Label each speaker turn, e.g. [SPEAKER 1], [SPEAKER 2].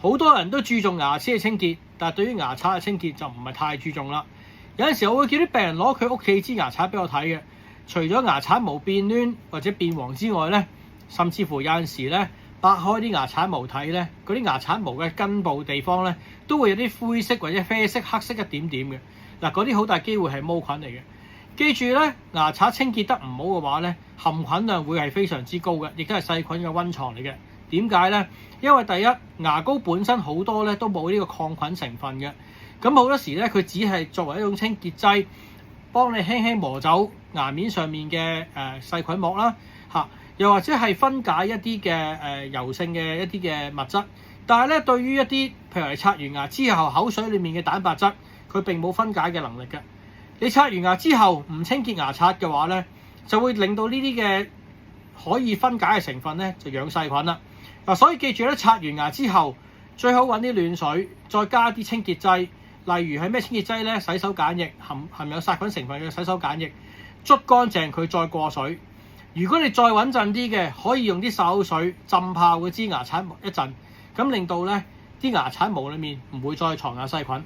[SPEAKER 1] 好多人都注重牙齒嘅清潔，但係對於牙刷嘅清潔就唔係太注重啦。有陣時我會叫啲病人攞佢屋企支牙刷俾我睇嘅，除咗牙刷毛變攣或者變黃之外咧，甚至乎有陣時咧掰開啲牙刷毛睇咧，嗰啲牙刷毛嘅根部地方咧都會有啲灰色或者啡色、黑色一點點嘅。嗱，嗰啲好大機會係毛菌嚟嘅。記住咧，牙刷清潔得唔好嘅話咧，含菌量會係非常之高嘅，亦都係細菌嘅溫床嚟嘅。點解咧？因為第一，牙膏本身好多咧都冇呢個抗菌成分嘅，咁好多時咧佢只係作為一種清潔劑，幫你輕輕磨走牙面上面嘅細菌膜啦，又或者係分解一啲嘅油性嘅一啲嘅物質。但係咧，對於一啲譬如你刷完牙之後口水裡面嘅蛋白質，佢並冇分解嘅能力嘅。你刷完牙之後唔清潔牙刷嘅話咧，就會令到呢啲嘅可以分解嘅成分咧就養細菌啦。嗱，所以記住咧，刷完牙之後最好揾啲暖水，再加啲清潔劑，例如係咩清潔劑咧？洗手梘液，含有殺菌成分嘅洗手梘液，捽乾淨佢再過水。如果你再穩陣啲嘅，可以用啲漱口水浸泡嗰支牙刷一陣，咁令到咧啲牙刷毛裡面唔會再藏有細菌。